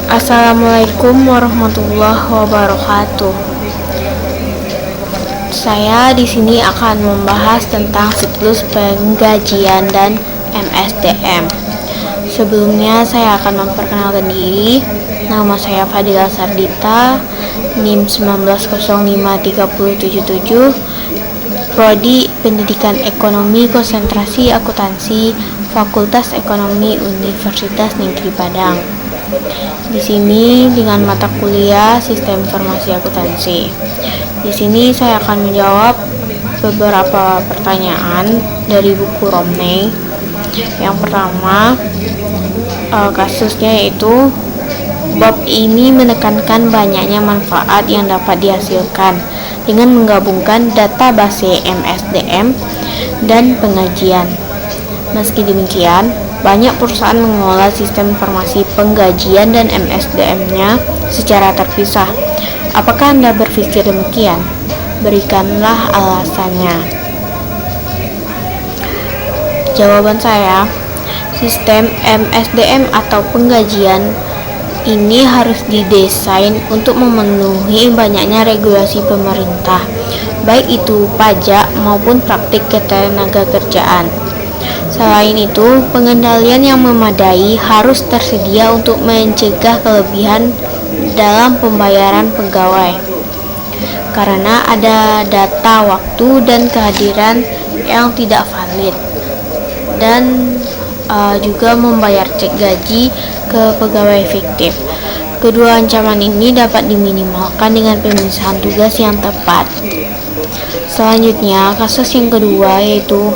Assalamualaikum warahmatullahi wabarakatuh. Saya di sini akan membahas tentang siklus penggajian dan MSDM. Sebelumnya saya akan memperkenalkan diri. Nama saya Fadila Sardita, NIM 19053077, Prodi Pendidikan Ekonomi Konsentrasi Akuntansi, Fakultas Ekonomi Universitas Negeri Padang. Di sini dengan mata kuliah Sistem Informasi Akuntansi. Di sini saya akan menjawab beberapa pertanyaan dari buku Romney. Yang pertama, kasusnya yaitu bab ini menekankan banyaknya manfaat yang dapat dihasilkan dengan menggabungkan database MSDM dan pengajian. Meski demikian, banyak perusahaan mengelola sistem informasi penggajian dan MSDM-nya secara terpisah. Apakah Anda berpikir demikian? Berikanlah alasannya. Jawaban saya, sistem MSDM atau penggajian ini harus didesain untuk memenuhi banyaknya regulasi pemerintah, baik itu pajak maupun praktik ketenagakerjaan. Selain itu, pengendalian yang memadai harus tersedia untuk mencegah kelebihan dalam pembayaran pegawai, karena ada data waktu dan kehadiran yang tidak valid, dan juga membayar cek gaji ke pegawai fiktif. Kedua ancaman ini dapat diminimalkan dengan pemisahan tugas yang tepat. Selanjutnya, kasus yang kedua yaitu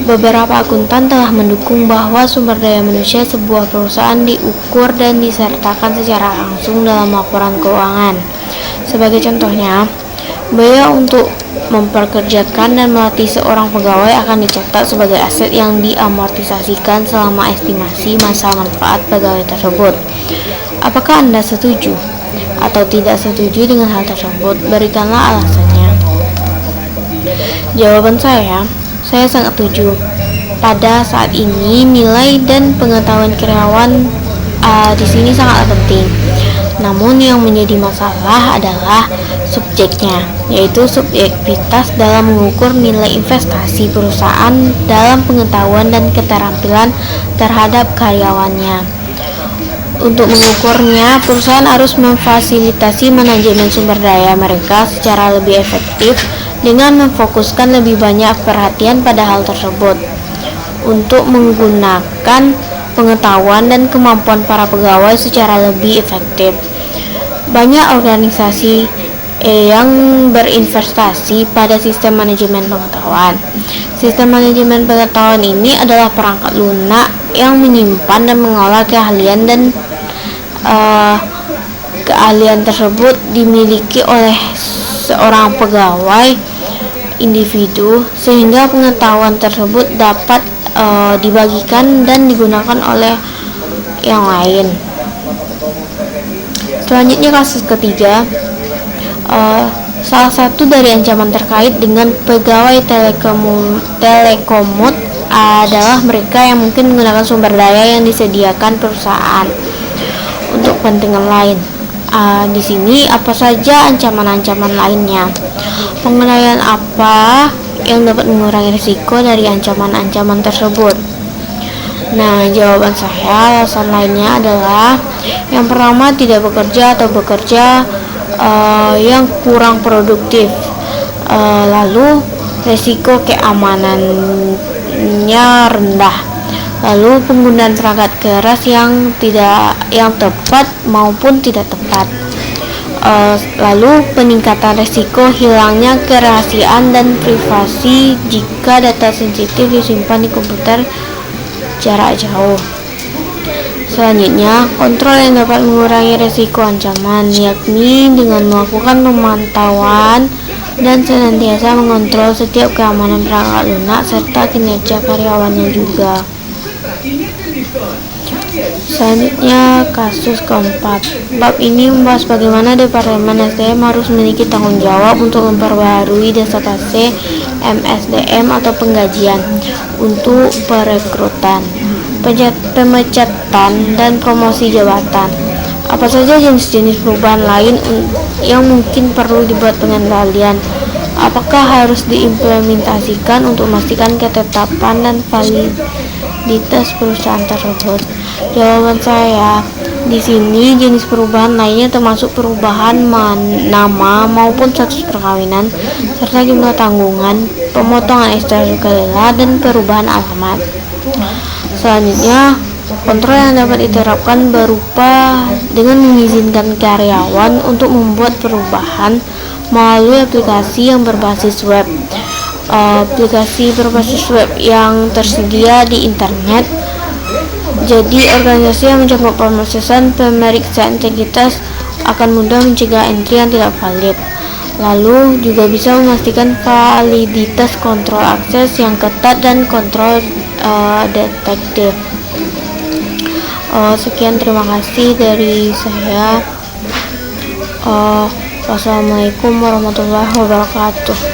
beberapa akuntan telah mendukung bahwa sumber daya manusia sebuah perusahaan diukur dan disertakan secara langsung dalam laporan keuangan. Sebagai contohnya, biaya untuk memperkerjakan dan melatih seorang pegawai akan dicatat sebagai aset yang diamortisasikan selama estimasi masa manfaat pegawai tersebut. Apakah Anda setuju atau tidak setuju dengan hal tersebut? Berikanlah alasannya. Jawaban saya sangat setuju. Pada saat ini, nilai dan pengetahuan karyawan di sini sangat penting. Namun yang menjadi masalah adalah subjeknya, yaitu subjektivitas dalam mengukur nilai investasi perusahaan dalam pengetahuan dan keterampilan terhadap karyawannya. Untuk mengukurnya, perusahaan harus memfasilitasi manajemen sumber daya mereka secara lebih efektif dengan memfokuskan lebih banyak perhatian pada hal tersebut untuk menggunakan pengetahuan dan kemampuan para pegawai secara lebih efektif. Banyak organisasi yang berinvestasi pada sistem manajemen pengetahuan. Sistem manajemen pengetahuan ini adalah perangkat lunak yang menyimpan dan mengolah keahlian dan keahlian tersebut dimiliki oleh seorang pegawai individu, sehingga pengetahuan tersebut dapat dibagikan dan digunakan oleh yang lain. Selanjutnya, kasus ketiga, salah satu dari ancaman terkait dengan pegawai telekomut adalah mereka yang mungkin menggunakan sumber daya yang disediakan perusahaan untuk kepentingan lain. Di sini apa saja ancaman-ancaman lainnya? Pengendalian apa yang dapat mengurangi risiko dari ancaman-ancaman tersebut? Nah, jawaban saya, alasan lainnya adalah yang pertama, tidak bekerja atau bekerja yang kurang produktif. Lalu risiko keamanannya rendah. Lalu penggunaan perangkat keras yang tepat maupun tidak tepat. Lalu peningkatan risiko hilangnya kerahasiaan dan privasi jika data sensitif disimpan di komputer jarak jauh. Selanjutnya, kontrol yang dapat mengurangi risiko ancaman, yakni dengan melakukan pemantauan dan senantiasa mengontrol setiap keamanan perangkat lunak serta kinerja karyawannya juga. Selanjutnya, kasus keempat. Bab ini membahas bagaimana Departemen SDM harus memiliki tanggung jawab untuk memperbaharui database MSDM atau penggajian untuk perekrutan, pemecatan, dan promosi jabatan. Apa saja jenis-jenis perubahan lain yang mungkin perlu dibuat pengendalian? Apakah harus diimplementasikan untuk memastikan ketetapan dan validitas perusahaan tersebut? Jawaban saya, di sini jenis perubahan lainnya termasuk perubahan nama maupun status perkawinan, serta jumlah tanggungan, pemotongan ekstrakurikuler, dan perubahan alamat. Selanjutnya, kontrol yang dapat diterapkan berupa dengan mengizinkan karyawan untuk membuat perubahan melalui aplikasi yang berbasis web. Aplikasi berbasis web yang tersedia di internet. Jadi, organisasi yang mencakup pemrosesan pemeriksaan integritas akan mudah mencegah entry yang tidak valid. Lalu juga bisa memastikan validitas kontrol akses yang ketat dan kontrol detektif. Sekian, terima kasih dari saya. Wassalamualaikum warahmatullahi wabarakatuh.